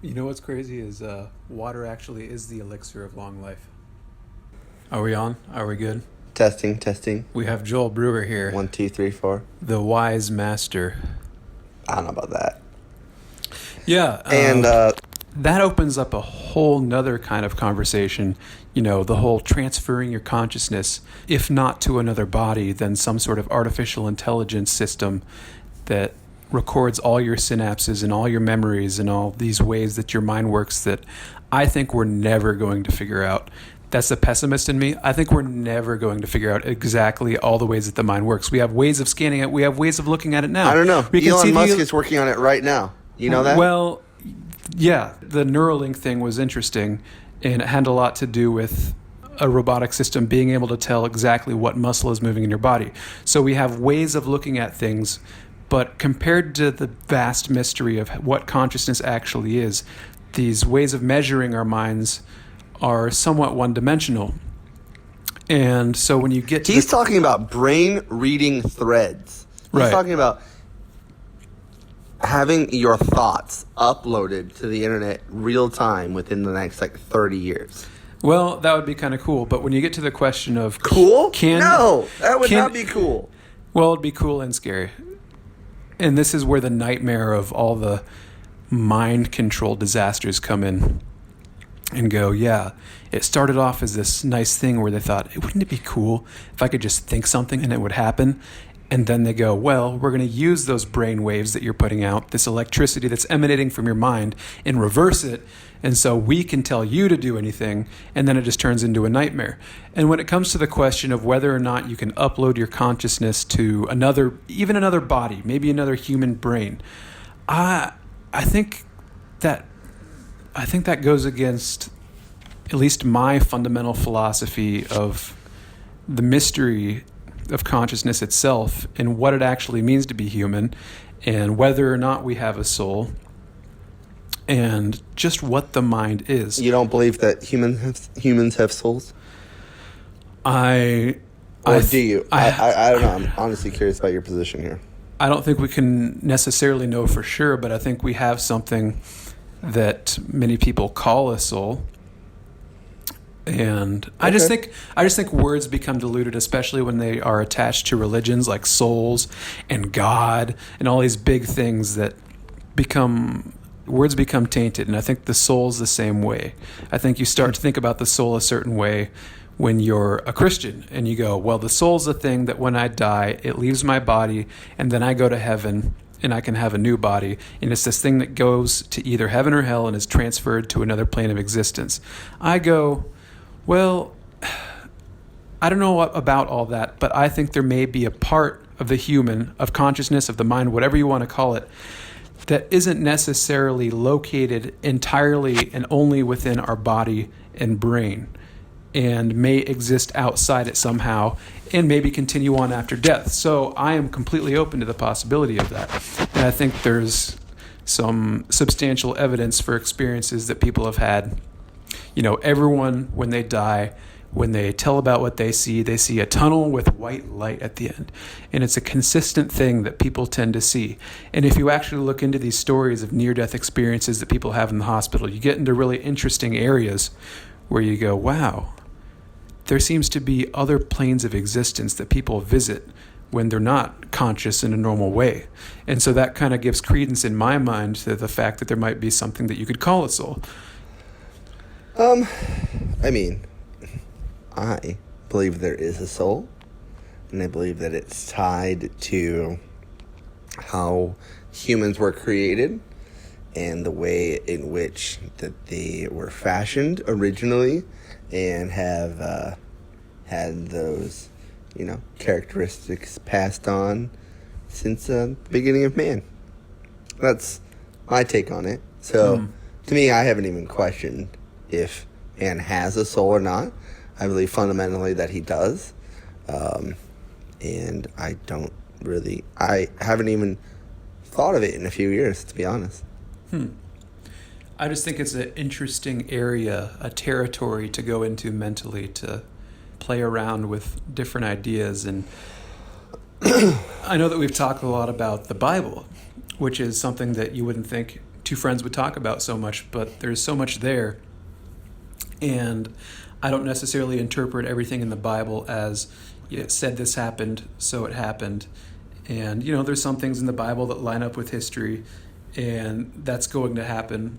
You know what's crazy is water actually is the elixir of long life. Are we on? Are we good? Testing, testing. We have Joel Brewer here, 1, 2, 3, 4. the wise master. I don't know about that. Yeah. And that opens up a whole nother kind of conversation. You know, the whole transferring your consciousness, if not to another body, then some sort of artificial intelligence system that records all your synapses and all your memories and all these ways that your mind works that I think we're never going to figure out. That's the pessimist in me. I think we're never going to figure out exactly all the ways that the mind works. We have ways of scanning it. We have ways of looking at it now. I don't know. We can see Elon Musk is working on it right now. You know that? Well, yeah, the Neuralink thing was interesting, and it had a lot to do with a robotic system being able to tell exactly what muscle is moving in your body. So we have ways of looking at things, but compared to the vast mystery of what consciousness actually is, these ways of measuring our minds are somewhat one-dimensional. And so when you get to He's talking about brain reading threads. He's Right. talking about having your thoughts uploaded to the internet real time within the next 30 years. well, that would be kind of cool. But when you get to the question of Cool? can No, that would can- not be cool. well, it'd be cool and scary. And this is where the nightmare of all the mind control disasters come in and go, yeah, it started off as this nice thing where they thought, wouldn't it be cool if I could just think something and it would happen? And then they go, well, we're going to use those brain waves that you're putting out, this electricity that's emanating from your mind, and reverse it. And so we can tell you to do anything, and then it just turns into a nightmare. And when it comes to the question of whether or not you can upload your consciousness to another, even another body, maybe another human brain, I think that goes against at least my fundamental philosophy of the mystery of consciousness itself and what it actually means to be human and whether or not we have a soul and just what the mind is. You don't believe that humans have souls? Or Do you? I don't know. I'm honestly curious about your position here. I don't think we can necessarily know for sure, but I think we have something that many people call a soul. And I just think words become diluted, especially when they are attached to religions like souls and God and all these big things that words become tainted. And I think the soul's the same way. I think you start to think about the soul a certain way when you're a Christian and you go, well, the soul's the thing that when I die, it leaves my body and then I go to heaven and I can have a new body. And it's this thing that goes to either heaven or hell and is transferred to another plane of existence. I go, well, I don't know about all that, but I think there may be a part of the human, of consciousness, of the mind, whatever you want to call it, that isn't necessarily located entirely and only within our body and brain and may exist outside it somehow and maybe continue on after death. So I am completely open to the possibility of that. And I think there's some substantial evidence for experiences that people have had. You know, everyone, when they die, when they tell about what they see a tunnel with white light at the end. And it's a consistent thing that people tend to see. And if you actually look into these stories of near-death experiences that people have in the hospital, you get into really interesting areas where you go, wow, there seems to be other planes of existence that people visit when they're not conscious in a normal way. And so that kind of gives credence in my mind to the fact that there might be something that you could call a soul. I mean, I believe there is a soul, and I believe that it's tied to how humans were created and the way in which that they were fashioned originally and have had those, characteristics passed on since the beginning of man. That's my take on it. So, to me, I haven't even questioned if man has a soul or not. I believe fundamentally that he does. And I haven't even thought of it in a few years, to be honest. I just think it's an interesting area, a territory to go into mentally, to play around with different ideas. And I know that we've talked a lot about the Bible, which is something that you wouldn't think two friends would talk about so much, but there's so much there. And I don't necessarily interpret everything in the Bible as it said this happened, so it happened. And, there's some things in the Bible that line up with history, and that's going to happen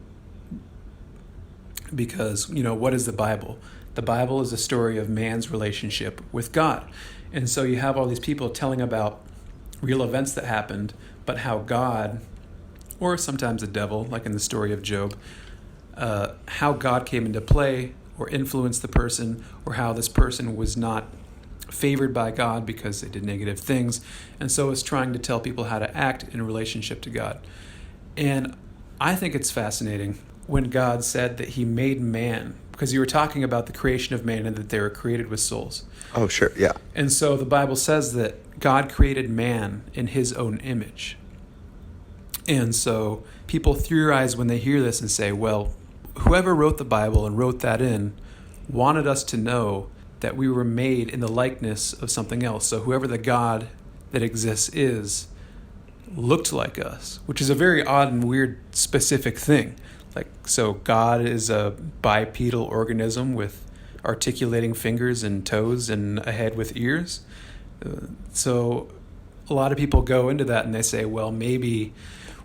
because, what is the Bible? The Bible is a story of man's relationship with God. And so you have all these people telling about real events that happened, but how God, or sometimes the devil, like in the story of Job, how God came into play or influenced the person, or how this person was not favored by God because they did negative things. And so it's trying to tell people how to act in relationship to God. And I think it's fascinating when God said that he made man, because you were talking about the creation of man and that they were created with souls. Oh, sure, yeah. And so the Bible says that God created man in his own image. And so people theorize when they hear this and say, well, whoever wrote the Bible and wrote that in wanted us to know that we were made in the likeness of something else. So whoever the God that exists is looked like us, which is a very odd and weird specific thing. So God is a bipedal organism with articulating fingers and toes and a head with ears. So a lot of people go into that and they say, well, maybe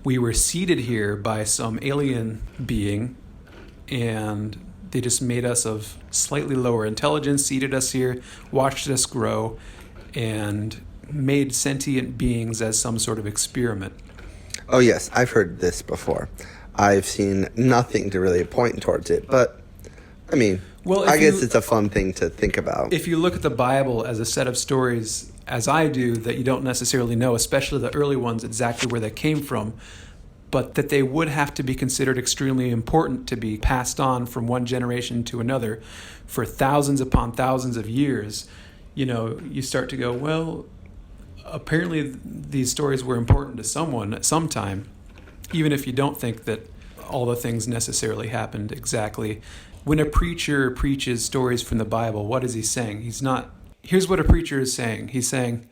we were seeded here by some alien being and they just made us of slightly lower intelligence, seeded us here, watched us grow, and made sentient beings as some sort of experiment. Oh, yes, I've heard this before. I've seen nothing to really point towards it, but, I mean, I guess it's a fun thing to think about. If you look at the Bible as a set of stories, as I do, that you don't necessarily know, especially the early ones, exactly where they came from, but that they would have to be considered extremely important to be passed on from one generation to another for thousands upon thousands of years, you start to go, well, apparently these stories were important to someone at some time, even if you don't think that all the things necessarily happened exactly. When a preacher preaches stories from the Bible, what is he saying? Here's what a preacher is saying. He's saying,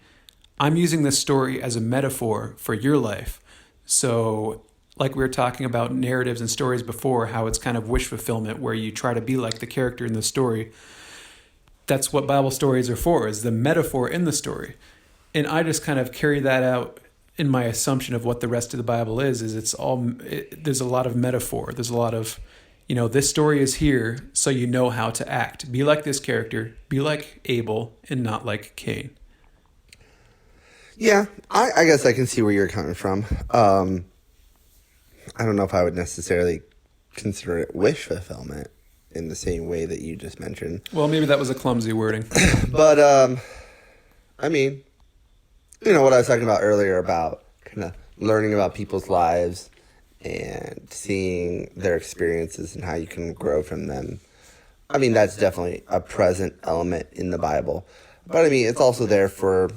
I'm using this story as a metaphor for your life. So, like we were talking about narratives and stories before, how it's kind of wish fulfillment where you try to be like the character in the story. That's what Bible stories are for, is the metaphor in the story. And I just kind of carry that out in my assumption of what the rest of the Bible is there's a lot of metaphor. There's a lot of, this story is here so you know how to act. Be like this character, be like Abel and not like Cain. Yeah, I guess I can see where you're coming from. I don't know if I would necessarily consider it wish fulfillment in the same way that you just mentioned. Well, maybe that was a clumsy wording. But, I mean, what I was talking about earlier about kind of learning about people's lives and seeing their experiences and how you can grow from them. I mean, that's definitely a present element in the Bible. But, I mean, it's also there for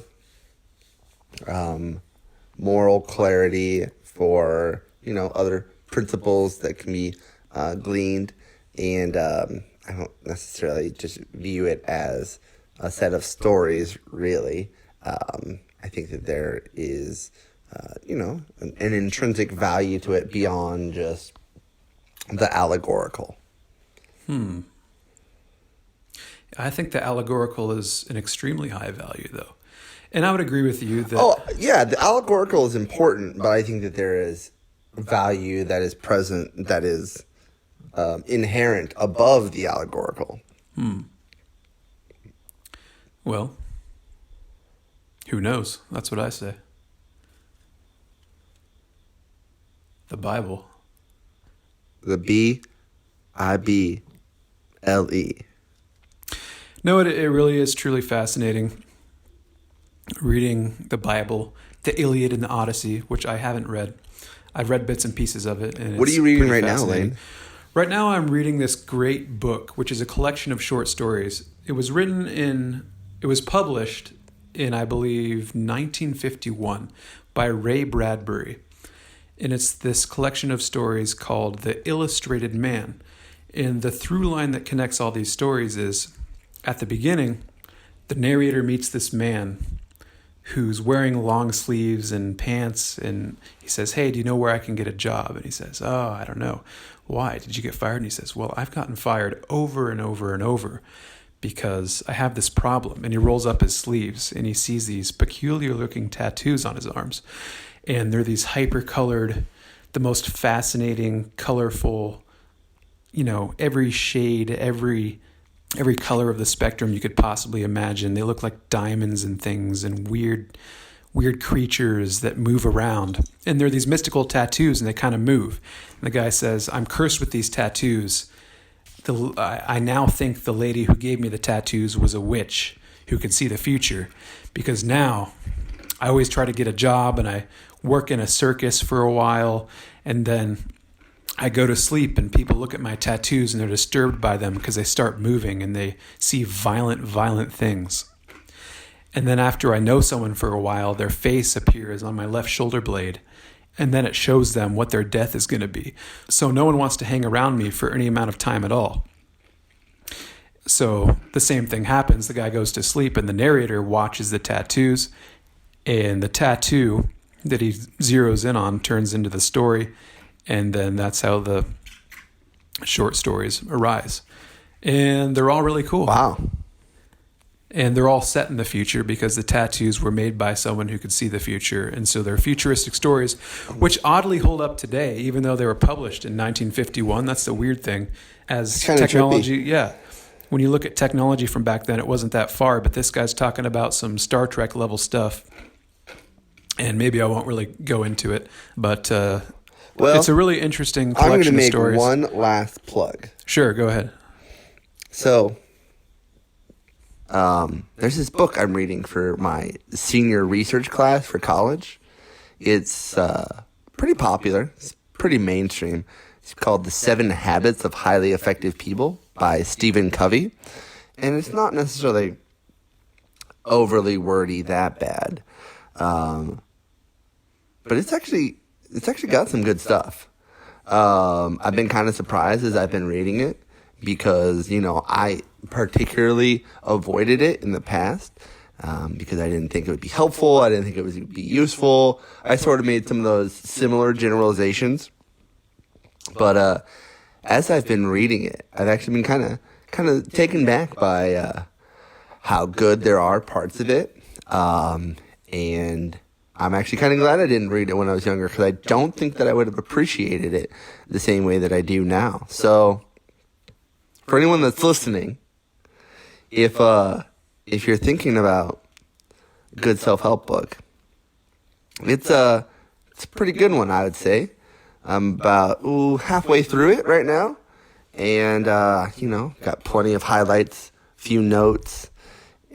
moral clarity, for other principles that can be gleaned, and I don't necessarily just view it as a set of stories, really. I think that there is an intrinsic value to it beyond just the allegorical. I think the allegorical is an extremely high value, though. And I would agree with you that... Oh, yeah, the allegorical is important, but I think that there is value that is present, that is inherent above the allegorical. Well, who knows? That's what I say. The Bible. The Bible. No, it really is truly fascinating reading the Bible, the Iliad and the Odyssey, which I haven't read. I've read bits and pieces of it. And what are you reading right now, Lane? Right now I'm reading this great book, which is a collection of short stories. It was published in, I believe, 1951 by Ray Bradbury. And it's this collection of stories called The Illustrated Man. And the through line that connects all these stories is, at the beginning, the narrator meets this man who's wearing long sleeves and pants, and he says, "Hey, do you know where I can get a job?" And he says, "Oh, I don't know." "Why? Did you get fired?" And he says, "Well, I've gotten fired over and over and over because I have this problem." And he rolls up his sleeves and he sees these peculiar looking tattoos on his arms. And they're these hyper colored, the most fascinating, colorful, every shade, every color of the spectrum you could possibly imagine. They look like diamonds and things and weird creatures that move around. And they're these mystical tattoos and they kind of move. And the guy says, "I'm cursed with these tattoos. I now think the lady who gave me the tattoos was a witch who could see the future, because now I always try to get a job and I work in a circus for a while, and then I go to sleep and people look at my tattoos and they're disturbed by them because they start moving and they see violent things. And then after I know someone for a while, their face appears on my left shoulder blade, and then it shows them what their death is going to be. So no one wants to hang around me for any amount of time at all." So the same thing happens. The guy goes to sleep and the narrator watches the tattoos, and the tattoo that he zeroes in on turns into the story. And then that's how the short stories arise. And they're all really cool. Wow. And they're all set in the future because the tattoos were made by someone who could see the future. And so they're futuristic stories, which oddly hold up today, even though they were published in 1951. That's the weird thing. As technology, yeah. When you look at technology from back then, it wasn't that far. But this guy's talking about some Star Trek level stuff. And maybe I won't really go into it. But it's a really interesting collection of stories. I'm going to make one last plug. Sure, go ahead. So, there's this book I'm reading for my senior research class for college. It's pretty popular. It's pretty mainstream. It's called The 7 Habits of Highly Effective People by Stephen Covey. And it's not necessarily overly wordy that bad. But it's actually got some good stuff. I've been kind of surprised as I've been reading it because, I particularly avoided it in the past because I didn't think it would be helpful. I didn't think it would be useful. I sort of made some of those similar generalizations. But as I've been reading it, I've actually been kind of taken back by how good there are parts of it. And I'm actually kind of glad I didn't read it when I was younger because I don't think that I would have appreciated it the same way that I do now. So, for anyone that's listening, if you're thinking about a good self-help book, it's a pretty good one, I would say. I'm about halfway through it right now, and got plenty of highlights, few notes.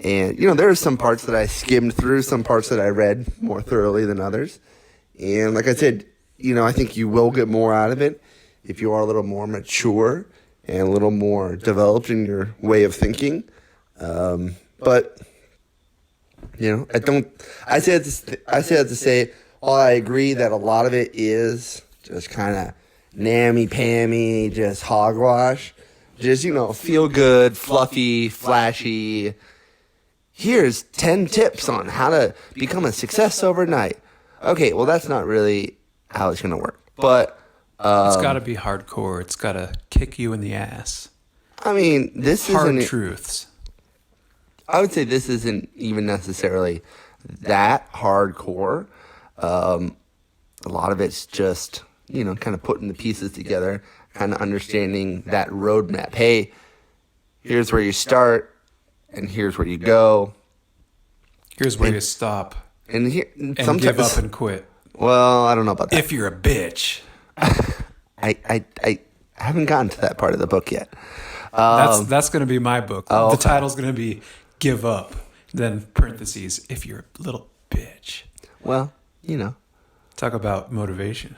And, there are some parts that I skimmed through, some parts that I read more thoroughly than others. And like I said, I think you will get more out of it if you are a little more mature and a little more developed in your way of thinking. But, I say that to say, while I agree that a lot of it is just kind of nammy-pammy, just hogwash, just, feel good, fluffy, flashy. Here's 10 tips on how to become a success overnight. Okay, well, that's not really how it's going to work. But it's got to be hardcore. It's got to kick you in the ass. I mean, this isn't... Hard truths. I would say this isn't even necessarily that hardcore. A lot of it's just, kind of putting the pieces together, kind of understanding that roadmap. Hey, here's where you start. And here's where you go. Here's where you stop. And sometimes give up and quit. Well, I don't know about that. If you're a bitch. I haven't gotten to that part of the book yet. That's going to be my book. Oh, the title's going to be Give Up. Then parentheses, if you're a little bitch. Well, Talk about motivation.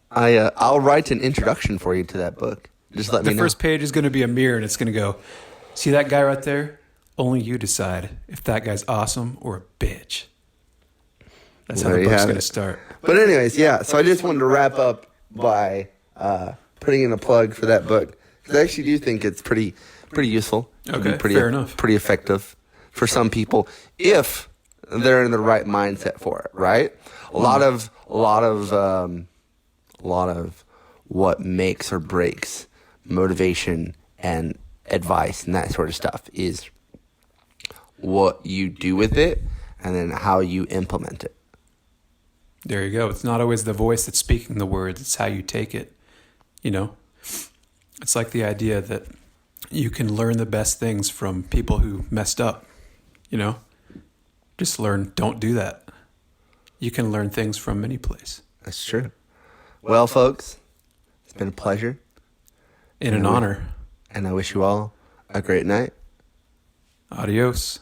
I'll write an introduction for you to that book. Just let me know. The first page is going to be a mirror, and it's going to go, see that guy right there? Only you decide if that guy's awesome or a bitch. That's how the book's going to start. But anyways, yeah. So I just wanted to wrap up by putting in a plug for that book. Because I actually do think it's pretty useful. Okay, fair enough. Pretty effective for some people. If they're in the right mindset for it, right? A lot of what makes or breaks motivation and advice and that sort of stuff is what you do with it and then how you implement it. There you go. It's not always the voice that's speaking the words, it's how you take it. You know, it's like the idea that you can learn the best things from people who messed up, you know? Just learn, don't do that. You can learn things from any place. That's true. Well, folks, it's been a pleasure. And an honor. And I wish you all a great night. Adios.